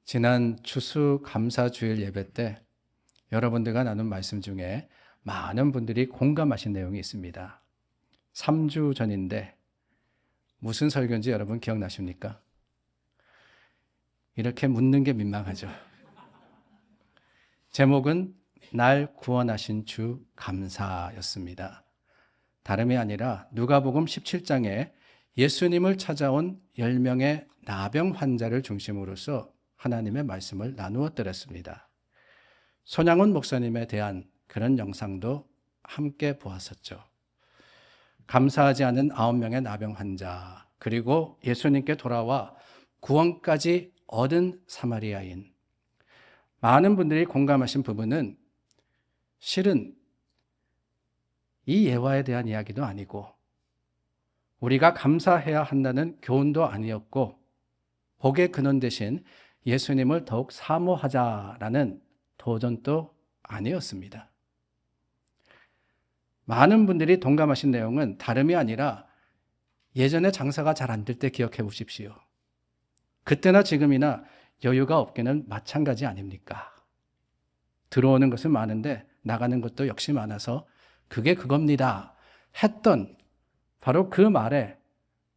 지난 추수감사주일 예배 때 여러분들과 나눈 말씀 중에 많은 분들이 공감하신 내용이 있습니다. 3주 전인데 무슨 설교인지 여러분 기억나십니까? 이렇게 묻는 게 민망하죠. 제목은 날 구원하신 주 감사였습니다. 다름이 아니라 누가복음 17장에 예수님을 찾아온 10명의 나병 환자를 중심으로서 하나님의 말씀을 나누어 드렸습니다. 손양훈 목사님에 대한 그런 영상도 함께 보았었죠. 감사하지 않은 9명의 나병 환자, 그리고 예수님께 돌아와 구원까지 얻은 사마리아인. 많은 분들이 공감하신 부분은 실은 이 예화에 대한 이야기도 아니고 우리가 감사해야 한다는 교훈도 아니었고 복의 근원 대신 예수님을 더욱 사모하자라는 도전도 아니었습니다. 많은 분들이 동감하신 내용은 다름이 아니라 예전에 장사가 잘 안 될 때 기억해 보십시오. 그때나 지금이나 여유가 없기는 마찬가지 아닙니까? 들어오는 것은 많은데 나가는 것도 역시 많아서 그게 그겁니다 했던 바로 그 말에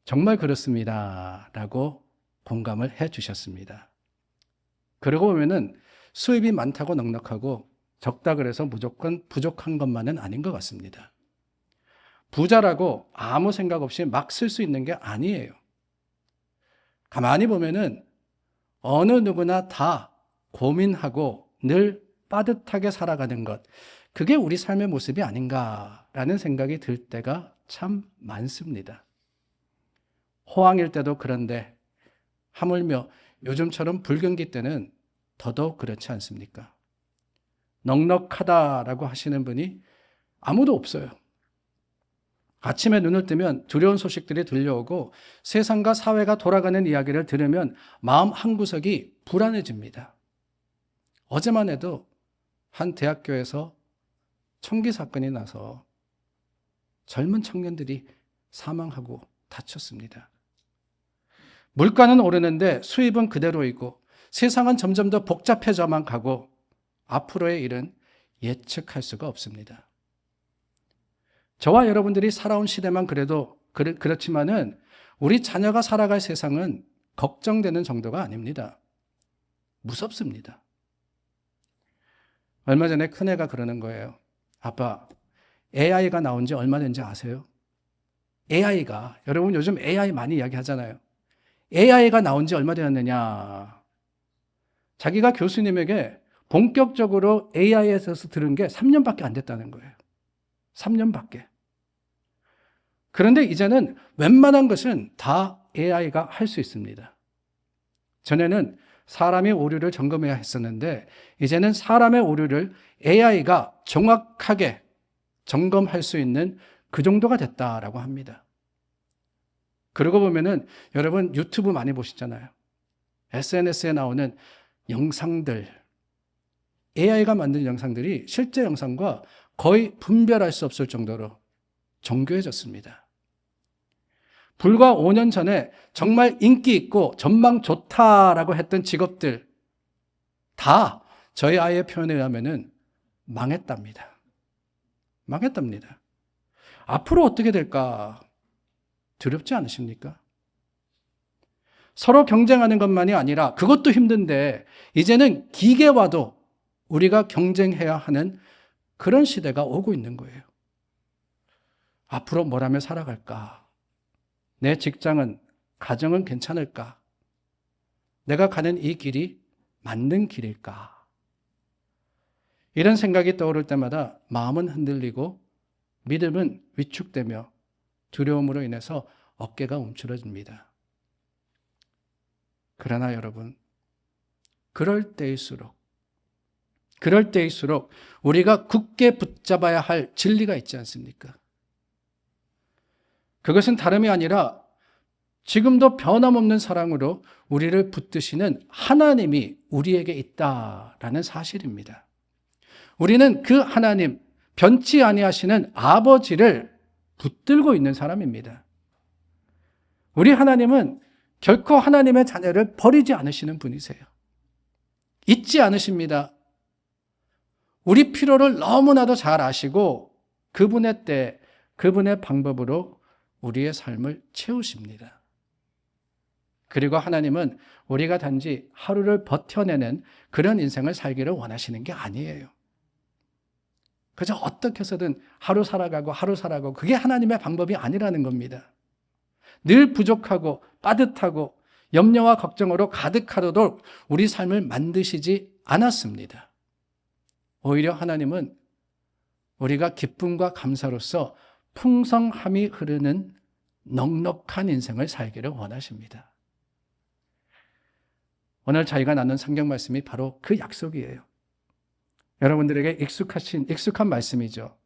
정말 그렇습니다 라고 공감을 해 주셨습니다. 그러고 보면은 수입이 많다고 넉넉하고 적다 그래서 무조건 부족한 것만은 아닌 것 같습니다. 부자라고 아무 생각 없이 막 쓸 수 있는 게 아니에요. 가만히 보면은 어느 누구나 다 고민하고 늘 빠듯하게 살아가는 것, 그게 우리 삶의 모습이 아닌가라는 생각이 들 때가 참 많습니다. 호황일 때도 그런데 하물며 요즘처럼 불경기 때는 더더욱 그렇지 않습니까? 넉넉하다라고 하시는 분이 아무도 없어요. 아침에 눈을 뜨면 두려운 소식들이 들려오고 세상과 사회가 돌아가는 이야기를 들으면 마음 한구석이 불안해집니다. 어제만 해도 한 대학교에서 총기 사건이 나서 젊은 청년들이 사망하고 다쳤습니다. 물가는 오르는데 수입은 그대로이고 세상은 점점 더 복잡해져만 가고 앞으로의 일은 예측할 수가 없습니다. 저와 여러분들이 살아온 시대만 그래도 그렇지만은 우리 자녀가 살아갈 세상은 걱정되는 정도가 아닙니다. 무섭습니다. 얼마 전에 큰애가 그러는 거예요. 아빠, AI가 나온 지 얼마 된지 아세요? AI가, 여러분 요즘 AI 많이 이야기하잖아요. AI가 나온 지 얼마 되었느냐. 자기가 교수님에게 본격적으로 AI에 대해서 들은 게 3년밖에 안 됐다는 거예요. 3년밖에. 그런데 이제는 웬만한 것은 다 AI가 할 수 있습니다. 전에는 사람이 오류를 점검해야 했었는데 이제는 사람의 오류를 AI가 정확하게 점검할 수 있는 그 정도가 됐다라고 합니다. 그러고 보면은 여러분 유튜브 많이 보시잖아요. SNS에 나오는 영상들, AI가 만든 영상들이 실제 영상과 거의 분별할 수 없을 정도로 정교해졌습니다. 불과 5년 전에 정말 인기 있고 전망 좋다라고 했던 직업들 다 저희 아이의 표현에 의하면은 망했답니다. 망했답니다. 앞으로 어떻게 될까? 두렵지 않으십니까? 서로 경쟁하는 것만이 아니라 그것도 힘든데 이제는 기계와도 우리가 경쟁해야 하는 그런 시대가 오고 있는 거예요. 앞으로 뭘 하며 살아갈까? 내 직장은, 가정은 괜찮을까? 내가 가는 이 길이 맞는 길일까? 이런 생각이 떠오를 때마다 마음은 흔들리고 믿음은 위축되며 두려움으로 인해서 어깨가 움츠러집니다. 그러나 여러분, 그럴 때일수록 우리가 굳게 붙잡아야 할 진리가 있지 않습니까? 그것은 다름이 아니라 지금도 변함없는 사랑으로 우리를 붙드시는 하나님이 우리에게 있다라는 사실입니다. 우리는 그 하나님, 변치 아니하시는 아버지를 붙들고 있는 사람입니다. 우리 하나님은 결코 하나님의 자녀를 버리지 않으시는 분이세요. 잊지 않으십니다. 우리 필요를 너무나도 잘 아시고 그분의 때, 그분의 방법으로 우리의 삶을 채우십니다. 그리고 하나님은 우리가 단지 하루를 버텨내는 그런 인생을 살기를 원하시는 게 아니에요. 그저 어떻게 해서든 하루 살아가고 그게 하나님의 방법이 아니라는 겁니다. 늘 부족하고 빠듯하고 염려와 걱정으로 가득하도록 우리 삶을 만드시지 않았습니다. 오히려 하나님은 우리가 기쁨과 감사로서 풍성함이 흐르는 넉넉한 인생을 살기를 원하십니다. 오늘 저희가 나눈 성경 말씀이 바로 그 약속이에요. 여러분들에게 익숙한 말씀이죠.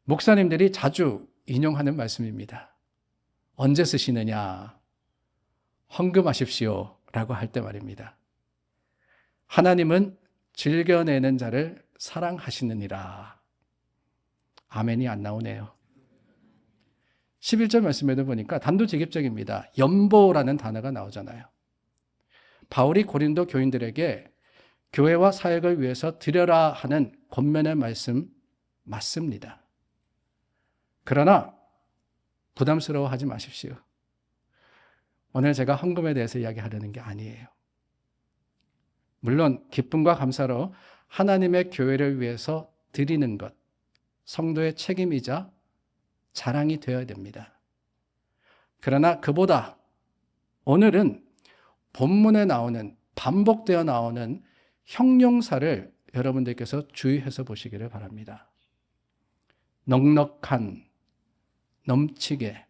목사님들이 자주 인용하는 말씀입니다. 언제 쓰시느냐? 헌금하십시오 라고 할 때 말입니다. 하나님은 즐겨내는 자를 사랑하시느니라. 아멘이 안 나오네요. 11절 말씀에도 보니까 단도직입적입니다. 연보라는 단어가 나오잖아요. 바울이 고린도 교인들에게 교회와 사역을 위해서 드려라 하는 권면의 말씀 맞습니다. 그러나 부담스러워하지 마십시오. 오늘 제가 헌금에 대해서 이야기하려는 게 아니에요. 물론 기쁨과 감사로 하나님의 교회를 위해서 드리는 것, 성도의 책임이자 자랑이 되어야 됩니다. 그러나 그보다 오늘은 본문에 나오는, 반복되어 나오는 형용사를 여러분들께서 주의해서 보시기를 바랍니다. 넉넉한, 넘치게,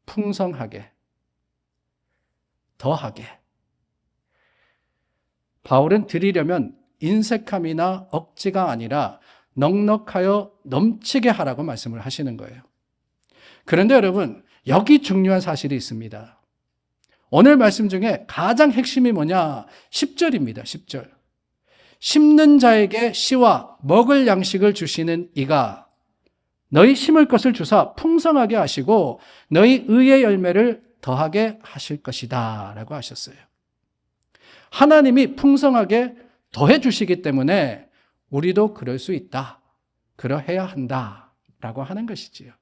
풍성하게, 더하게. 바울은 드리려면 인색함이나 억지가 아니라 넉넉하여 넘치게 하라고 말씀을 하시는 거예요. 그런데 여러분, 여기 중요한 사실이 있습니다. 오늘 말씀 중에 가장 핵심이 뭐냐? 10절입니다. 10절. 심는 자에게 씨와 먹을 양식을 주시는 이가 너희 심을 것을 주사 풍성하게 하시고 너희 의의 열매를 더하게 하실 것이다 라고 하셨어요. 하나님이 풍성하게 더해 주시기 때문에 우리도 그럴 수 있다. 그러해야 한다 라고 하는 것이지요.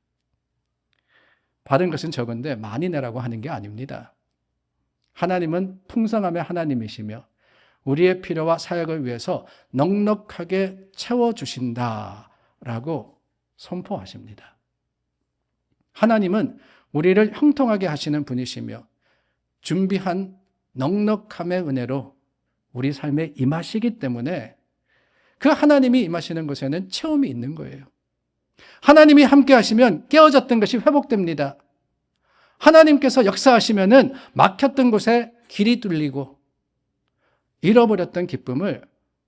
받은 것은 적은데 많이 내라고 하는 게 아닙니다. 하나님은 풍성함의 하나님이시며 우리의 필요와 사역을 위해서 넉넉하게 채워주신다라고 선포하십니다. 하나님은 우리를 형통하게 하시는 분이시며 준비한 넉넉함의 은혜로 우리 삶에 임하시기 때문에 그 하나님이 임하시는 곳에는 체험이 있는 거예요. 하나님이 함께 하시면 깨어졌던 것이 회복됩니다. 하나님께서 역사하시면은 막혔던 곳에 길이 뚫리고 잃어버렸던 기쁨을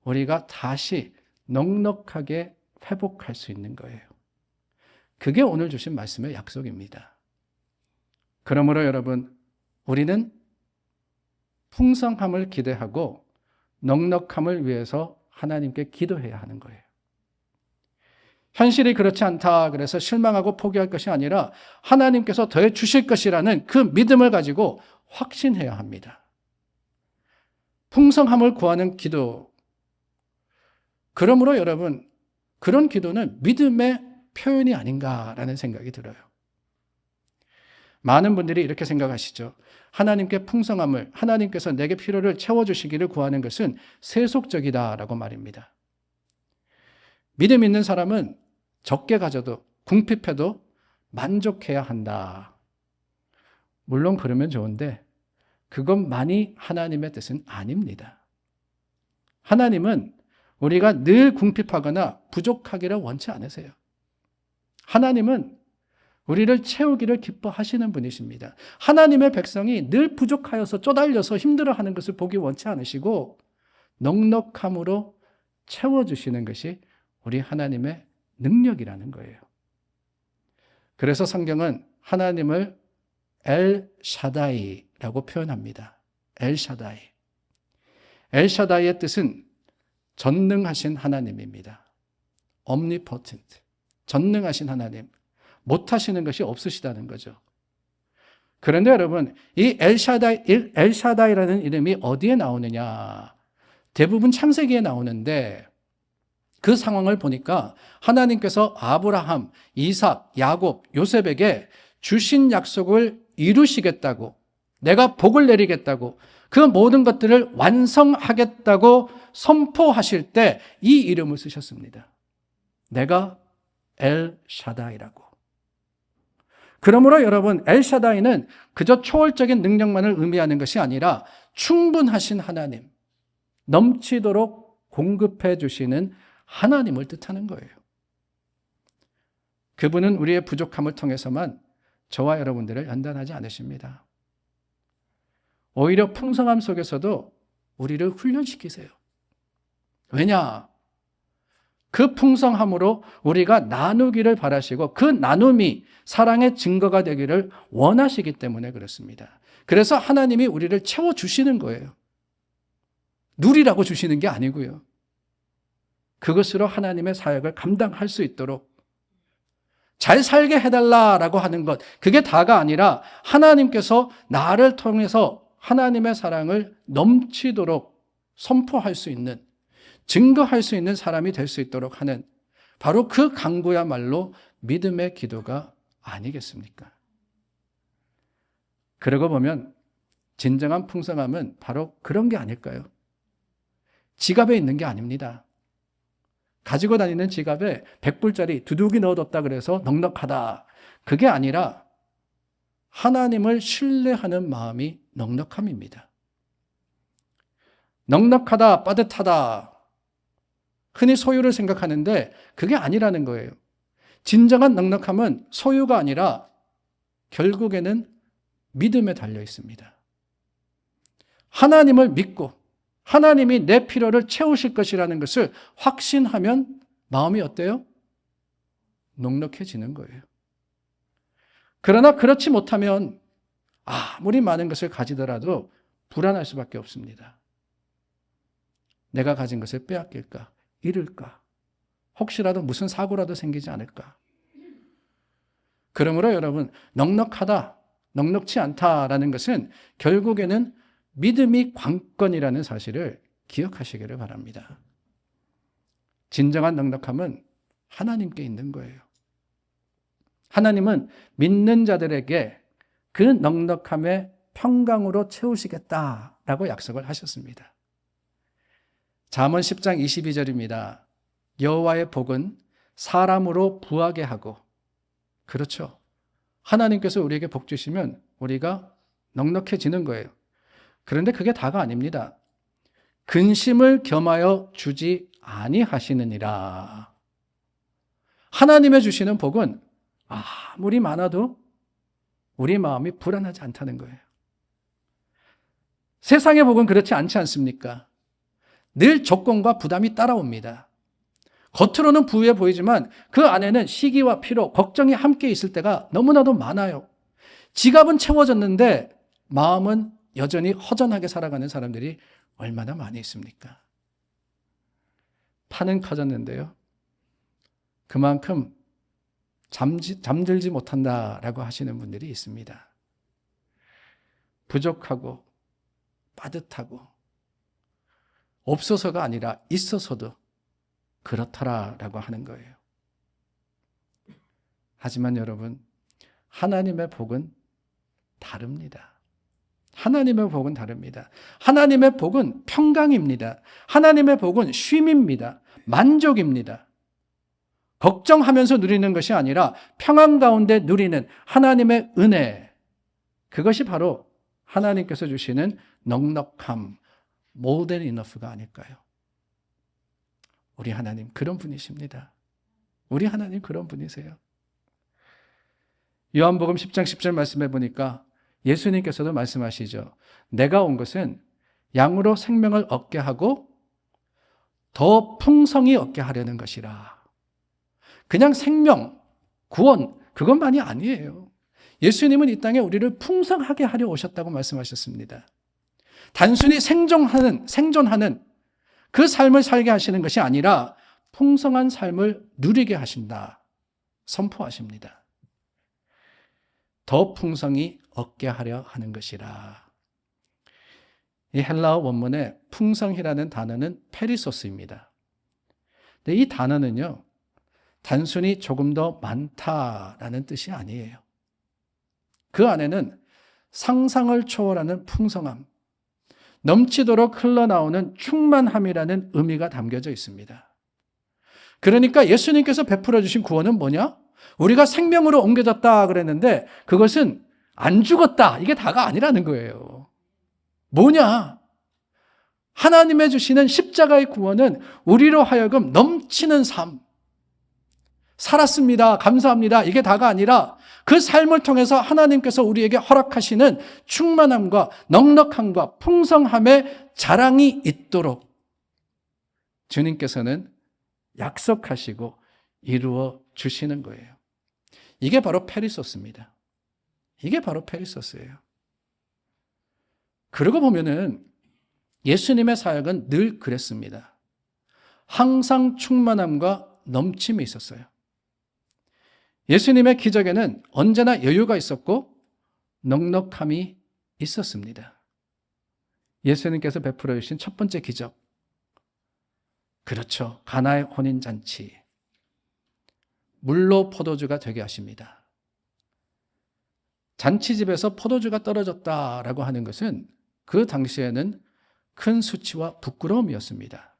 우리가 다시 넉넉하게 회복할 수 있는 거예요. 그게 오늘 주신 말씀의 약속입니다. 그러므로 여러분, 우리는 풍성함을 기대하고 넉넉함을 위해서 하나님께 기도해야 하는 거예요. 현실이 그렇지 않다 그래서 실망하고 포기할 것이 아니라 하나님께서 더해 주실 것이라는 그 믿음을 가지고 확신해야 합니다. 풍성함을 구하는 기도. 그러므로 여러분, 그런 기도는 믿음의 표현이 아닌가라는 생각이 들어요. 많은 분들이 이렇게 생각하시죠. 하나님께 풍성함을, 하나님께서 내게 필요를 채워주시기를 구하는 것은 세속적이다라고 말입니다. 믿음 있는 사람은 적게 가져도 궁핍해도 만족해야 한다. 물론 그러면 좋은데 그것만이 하나님의 뜻은 아닙니다. 하나님은 우리가 늘 궁핍하거나 부족하기를 원치 않으세요. 하나님은 우리를 채우기를 기뻐하시는 분이십니다. 하나님의 백성이 늘 부족하여서 쪼달려서 힘들어하는 것을 보기 원치 않으시고 넉넉함으로 채워주시는 것이 우리 하나님의 능력이라는 거예요. 그래서 성경은 하나님을 엘샤다이라고 표현합니다. 엘샤다이. 엘샤다이의 뜻은 전능하신 하나님입니다. omnipotent. 전능하신 하나님. 못하시는 것이 없으시다는 거죠. 그런데 여러분, 이 엘샤다이라는 이름이 어디에 나오느냐? 대부분 창세기에 나오는데 그 상황을 보니까 하나님께서 아브라함, 이삭, 야곱, 요셉에게 주신 약속을 이루시겠다고, 내가 복을 내리겠다고, 그 모든 것들을 완성하겠다고 선포하실 때 이 이름을 쓰셨습니다. 내가 엘샤다이라고. 그러므로 여러분, 엘샤다이는 그저 초월적인 능력만을 의미하는 것이 아니라 충분하신 하나님, 넘치도록 공급해 주시는 하나님을 뜻하는 거예요. 그분은 우리의 부족함을 통해서만 저와 여러분들을 연단하지 않으십니다. 오히려 풍성함 속에서도 우리를 훈련시키세요. 왜냐? 그 풍성함으로 우리가 나누기를 바라시고 그 나눔이 사랑의 증거가 되기를 원하시기 때문에 그렇습니다. 그래서 하나님이 우리를 채워주시는 거예요. 누리라고 주시는 게 아니고요. 그것으로 하나님의 사역을 감당할 수 있도록 잘 살게 해달라라고 하는 것, 그게 다가 아니라 하나님께서 나를 통해서 하나님의 사랑을 넘치도록 선포할 수 있는, 증거할 수 있는 사람이 될 수 있도록 하는 바로 그 간구야말로 믿음의 기도가 아니겠습니까? 그러고 보면 진정한 풍성함은 바로 그런 게 아닐까요? 지갑에 있는 게 아닙니다. 가지고 다니는 지갑에 100불짜리 두둑이 넣어뒀다 그래서 넉넉하다. 그게 아니라 하나님을 신뢰하는 마음이 넉넉함입니다. 넉넉하다, 빠듯하다. 흔히 소유를 생각하는데 그게 아니라는 거예요. 진정한 넉넉함은 소유가 아니라 결국에는 믿음에 달려 있습니다. 하나님을 믿고 하나님이 내 필요를 채우실 것이라는 것을 확신하면 마음이 어때요? 넉넉해지는 거예요. 그러나 그렇지 못하면 아무리 많은 것을 가지더라도 불안할 수밖에 없습니다. 내가 가진 것을 빼앗길까? 잃을까? 혹시라도 무슨 사고라도 생기지 않을까? 그러므로 여러분, 넉넉하다, 넉넉지 않다라는 것은 결국에는 믿음이 관건이라는 사실을 기억하시기를 바랍니다. 진정한 넉넉함은 하나님께 있는 거예요. 하나님은 믿는 자들에게 그 넉넉함의 평강으로 채우시겠다라고 약속을 하셨습니다. 잠언 10장 22절입니다. 여호와의 복은 사람으로 부하게 하고, 그렇죠. 하나님께서 우리에게 복 주시면 우리가 넉넉해지는 거예요. 그런데 그게 다가 아닙니다. 근심을 겸하여 주지 아니하시느니라. 하나님의 주시는 복은 아무리 많아도 우리 마음이 불안하지 않다는 거예요. 세상의 복은 그렇지 않지 않습니까? 늘 조건과 부담이 따라옵니다. 겉으로는 부유해 보이지만 그 안에는 시기와 피로, 걱정이 함께 있을 때가 너무나도 많아요. 지갑은 채워졌는데 마음은 여전히 허전하게 살아가는 사람들이 얼마나 많이 있습니까? 판은 커졌는데요. 그만큼 잠들지 못한다라고 하시는 분들이 있습니다. 부족하고 빠듯하고 없어서가 아니라 있어서도 그렇더라라고 하는 거예요. 하지만 여러분, 하나님의 복은 다릅니다. 하나님의 복은 다릅니다. 하나님의 복은 평강입니다. 하나님의 복은 쉼입니다. 만족입니다. 걱정하면서 누리는 것이 아니라 평안 가운데 누리는 하나님의 은혜, 그것이 바로 하나님께서 주시는 넉넉함, more than enough가 아닐까요? 우리 하나님 그런 분이십니다. 우리 하나님 그런 분이세요. 요한복음 10장 10절 말씀해 보니까 예수님께서도 말씀하시죠. 내가 온 것은 양으로 생명을 얻게 하고 더 풍성히 얻게 하려는 것이라. 그냥 생명, 구원, 그것만이 아니에요. 예수님은 이 땅에 우리를 풍성하게 하려 오셨다고 말씀하셨습니다. 단순히 생존하는 그 삶을 살게 하시는 것이 아니라 풍성한 삶을 누리게 하신다. 선포하십니다. 더 풍성히 얻게 하려 하는 것이라. 이 헬라어 원문의 풍성이라는 단어는 페리소스입니다. 근데 이 단어는요, 단순히 조금 더 많다라는 뜻이 아니에요. 그 안에는 상상을 초월하는 풍성함, 넘치도록 흘러나오는 충만함이라는 의미가 담겨져 있습니다. 그러니까 예수님께서 베풀어 주신 구원은 뭐냐? 우리가 생명으로 옮겨졌다 그랬는데 그것은 안 죽었다, 이게 다가 아니라는 거예요. 뭐냐? 하나님의 주시는 십자가의 구원은 우리로 하여금 넘치는 삶, 살았습니다, 감사합니다, 이게 다가 아니라 그 삶을 통해서 하나님께서 우리에게 허락하시는 충만함과 넉넉함과 풍성함의 자랑이 있도록 주님께서는 약속하시고 이루어 주시는 거예요. 이게 바로 페리소스입니다. 이게 바로 페리소스예요. 그러고 보면은 예수님의 사역은 늘 그랬습니다. 항상 충만함과 넘침이 있었어요. 예수님의 기적에는 언제나 여유가 있었고 넉넉함이 있었습니다. 예수님께서 베풀어 주신 첫 번째 기적, 그렇죠, 가나의 혼인잔치, 물로 포도주가 되게 하십니다. 잔치집에서 포도주가 떨어졌다라고 하는 것은 그 당시에는 큰 수치와 부끄러움이었습니다.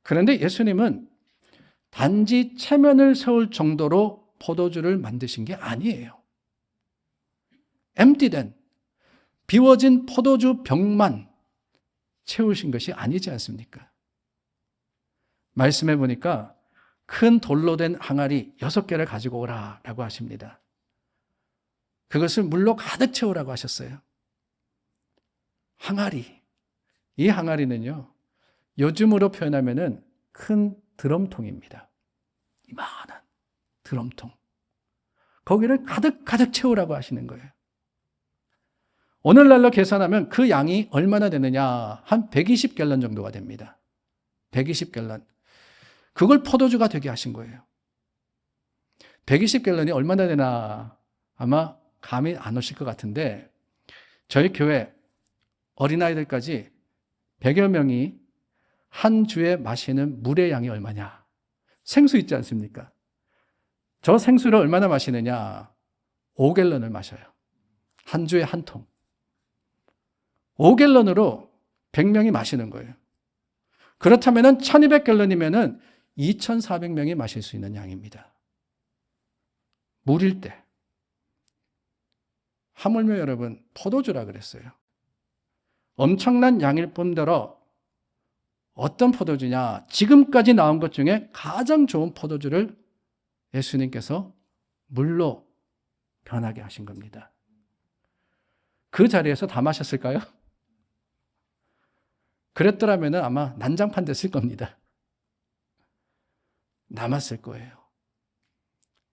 그런데 예수님은 단지 체면을 세울 정도로 포도주를 만드신 게 아니에요. 엠티된, 비워진 포도주 병만 채우신 것이 아니지 않습니까? 말씀해 보니까 큰 돌로 된 항아리 6개를 가지고 오라라고 하십니다. 그것을 물로 가득 채우라고 하셨어요. 항아리. 이 항아리는요, 요즘으로 표현하면은 큰 드럼통입니다. 이만한 드럼통. 거기를 가득 채우라고 하시는 거예요. 오늘날로 계산하면 그 양이 얼마나 되느냐? 한 120갤런 정도가 됩니다. 120갤런. 그걸 포도주가 되게 하신 거예요. 120갤런이 얼마나 되나 아마 감이 안 오실 것 같은데, 저희 교회 어린아이들까지 100여 명이 한 주에 마시는 물의 양이 얼마냐? 생수 있지 않습니까? 저 생수를 얼마나 마시느냐? 5갤런을 마셔요. 한 주에 한 통. 5갤런으로 100명이 마시는 거예요. 그렇다면 1200갤런이면 2400명이 마실 수 있는 양입니다. 물일 때. 하물며 여러분, 포도주라 그랬어요. 엄청난 양일 뿐더러 어떤 포도주냐? 지금까지 나온 것 중에 가장 좋은 포도주를 예수님께서 물로 변하게 하신 겁니다. 그 자리에서 다 마셨을까요? 그랬더라면 아마 난장판 됐을 겁니다. 남았을 거예요.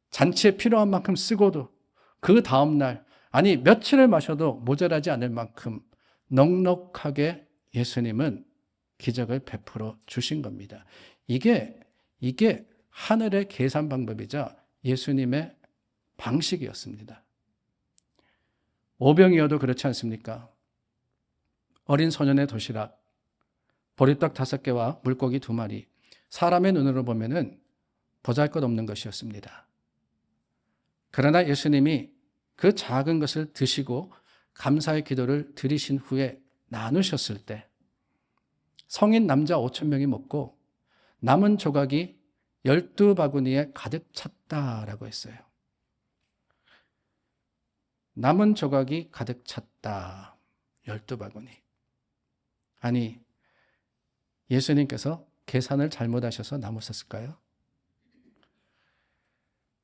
잔치에 필요한 만큼 쓰고도 그 다음날, 아니 며칠을 마셔도 모자라지 않을 만큼 넉넉하게 예수님은 기적을 베풀어 주신 겁니다. 이게 하늘의 계산 방법이자 예수님의 방식이었습니다. 오병이어도 그렇지 않습니까? 어린 소년의 도시락, 보리떡 5개와 물고기 2마리, 사람의 눈으로 보면은 보잘것없는 것이었습니다. 그러나 예수님이 그 작은 것을 드시고 감사의 기도를 드리신 후에 나누셨을 때 성인 남자 5,000명이 먹고 남은 조각이 12바구니에 가득 찼다라고 했어요. 남은 조각이 가득 찼다. 12바구니. 아니, 예수님께서 계산을 잘못하셔서 남으셨을까요?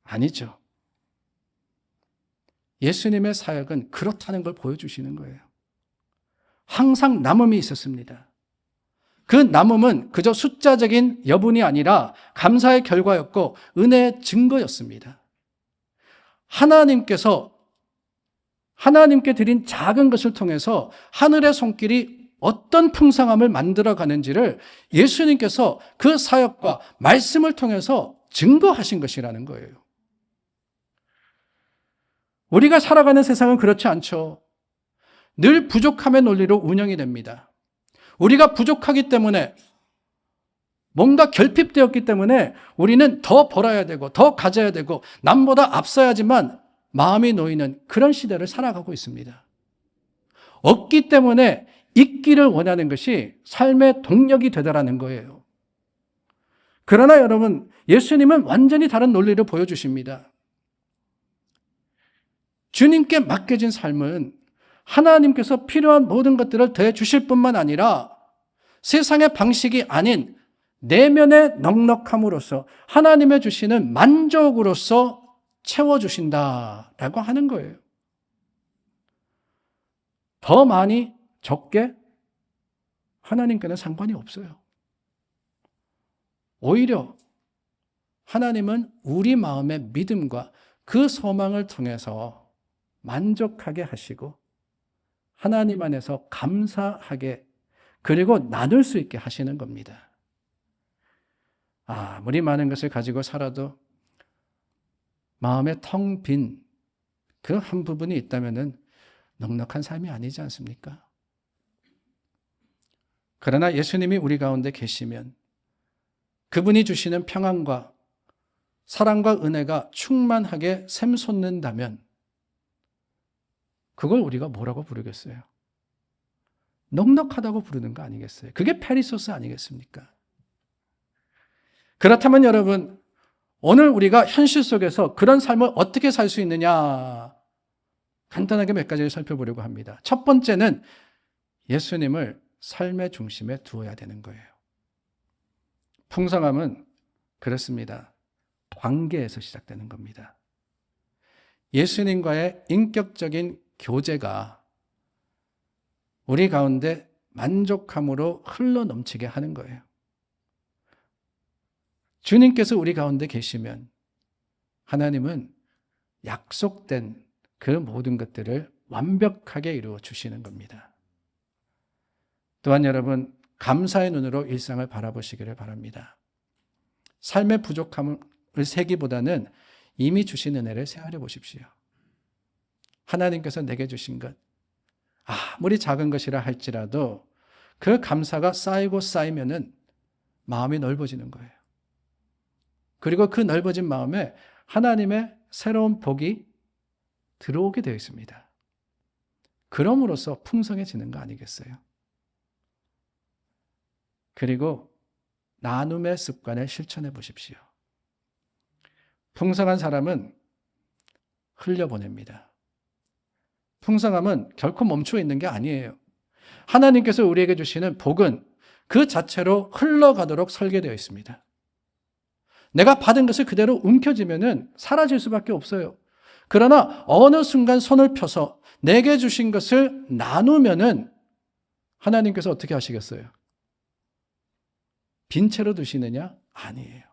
아니죠. 예수님의 사역은 그렇다는 걸 보여주시는 거예요. 항상 남음이 있었습니다. 그 남음은 그저 숫자적인 여분이 아니라 감사의 결과였고 은혜의 증거였습니다. 하나님께 드린 작은 것을 통해서 하늘의 손길이 어떤 풍성함을 만들어 가는지를 예수님께서 그 사역과 말씀을 통해서 증거하신 것이라는 거예요. 우리가 살아가는 세상은 그렇지 않죠. 늘 부족함의 논리로 운영이 됩니다. 우리가 부족하기 때문에, 뭔가 결핍되었기 때문에 우리는 더 벌어야 되고 더 가져야 되고 남보다 앞서야지만 마음이 놓이는 그런 시대를 살아가고 있습니다. 없기 때문에 있기를 원하는 것이 삶의 동력이 되더라는 거예요. 그러나 여러분, 예수님은 완전히 다른 논리를 보여주십니다. 주님께 맡겨진 삶은 하나님께서 필요한 모든 것들을 더해 주실 뿐만 아니라 세상의 방식이 아닌 내면의 넉넉함으로써 하나님의 주시는 만족으로서 채워주신다라고 하는 거예요. 더 많이 적게 하나님께는 상관이 없어요. 오히려 하나님은 우리 마음의 믿음과 그 소망을 통해서 만족하게 하시고 하나님 안에서 감사하게 그리고 나눌 수 있게 하시는 겁니다. 아무리 많은 것을 가지고 살아도 마음에 텅 빈 그 한 부분이 있다면 넉넉한 삶이 아니지 않습니까? 그러나 예수님이 우리 가운데 계시면 그분이 주시는 평안과 사랑과 은혜가 충만하게 샘솟는다면 그걸 우리가 뭐라고 부르겠어요? 넉넉하다고 부르는 거 아니겠어요? 그게 페리소스 아니겠습니까? 그렇다면 여러분, 오늘 우리가 현실 속에서 그런 삶을 어떻게 살 수 있느냐? 간단하게 몇 가지를 살펴보려고 합니다. 첫 번째는 예수님을 삶의 중심에 두어야 되는 거예요. 풍성함은 그렇습니다. 관계에서 시작되는 겁니다. 예수님과의 인격적인 교제가 우리 가운데 만족함으로 흘러 넘치게 하는 거예요. 주님께서 우리 가운데 계시면 하나님은 약속된 그 모든 것들을 완벽하게 이루어 주시는 겁니다. 또한 여러분, 감사의 눈으로 일상을 바라보시기를 바랍니다. 삶의 부족함을 세기보다는 이미 주신 은혜를 새하려 보십시오. 하나님께서 내게 주신 것, 아무리 작은 것이라 할지라도 그 감사가 쌓이고 쌓이면은 마음이 넓어지는 거예요. 그리고 그 넓어진 마음에 하나님의 새로운 복이 들어오게 되어 있습니다. 그럼으로써 풍성해지는 거 아니겠어요? 그리고 나눔의 습관을 실천해 보십시오. 풍성한 사람은 흘려보냅니다. 풍성함은 결코 멈추어 있는 게 아니에요. 하나님께서 우리에게 주시는 복은 그 자체로 흘러가도록 설계되어 있습니다. 내가 받은 것을 그대로 움켜쥐면은 사라질 수밖에 없어요. 그러나 어느 순간 손을 펴서 내게 주신 것을 나누면은 하나님께서 어떻게 하시겠어요? 빈 채로 두시느냐? 아니에요.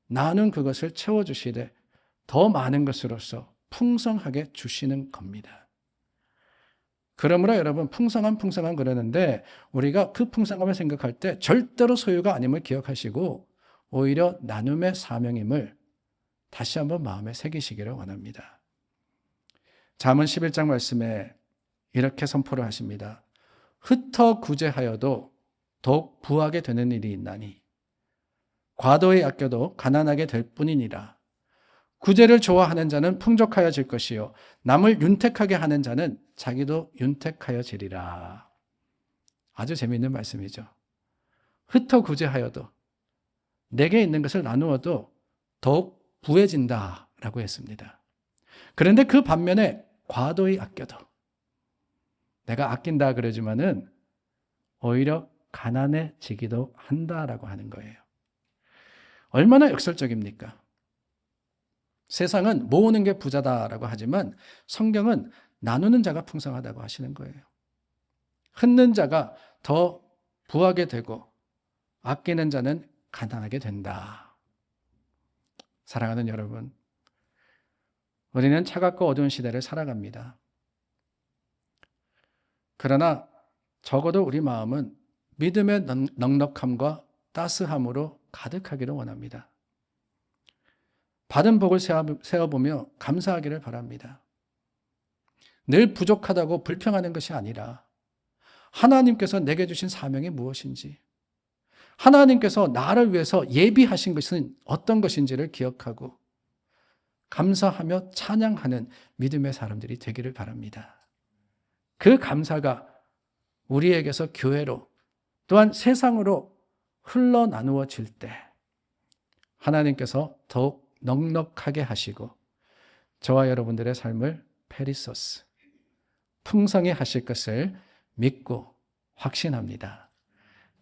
나는 그것을 채워주시되 더 많은 것으로서 풍성하게 주시는 겁니다. 그러므로 여러분, 풍성한 그러는데 우리가 그 풍성함을 생각할 때 절대로 소유가 아님을 기억하시고 오히려 나눔의 사명임을 다시 한번 마음에 새기시기를 원합니다. 잠언 11장 말씀에 이렇게 선포를 하십니다. 흩어 구제하여도 더욱 부하게 되는 일이 있나니 과도히 아껴도 가난하게 될 뿐이니라. 구제를 좋아하는 자는 풍족하여질 것이요 남을 윤택하게 하는 자는 자기도 윤택하여지리라. 아주 재미있는 말씀이죠. 흩어 구제하여도 내게 있는 것을 나누어도 더욱 부해진다라고 했습니다. 그런데 그 반면에 과도히 아껴도 내가 아낀다 그러지만은 오히려 가난해지기도 한다라고 하는 거예요. 얼마나 역설적입니까? 세상은 모으는 게 부자다라고 하지만 성경은 나누는 자가 풍성하다고 하시는 거예요. 흩는 자가 더 부하게 되고 아끼는 자는 가난하게 된다. 사랑하는 여러분, 우리는 차갑고 어두운 시대를 살아갑니다. 그러나 적어도 우리 마음은 믿음의 넉넉함과 따스함으로 가득하기를 원합니다. 받은 복을 세어보며 감사하기를 바랍니다. 늘 부족하다고 불평하는 것이 아니라 하나님께서 내게 주신 사명이 무엇인지, 하나님께서 나를 위해서 예비하신 것은 어떤 것인지를 기억하고 감사하며 찬양하는 믿음의 사람들이 되기를 바랍니다. 그 감사가 우리에게서 교회로 또한 세상으로 흘러나누어질 때 하나님께서 더욱 넉넉하게 하시고 저와 여러분들의 삶을 페리소스, 풍성히 하실 것을 믿고 확신합니다.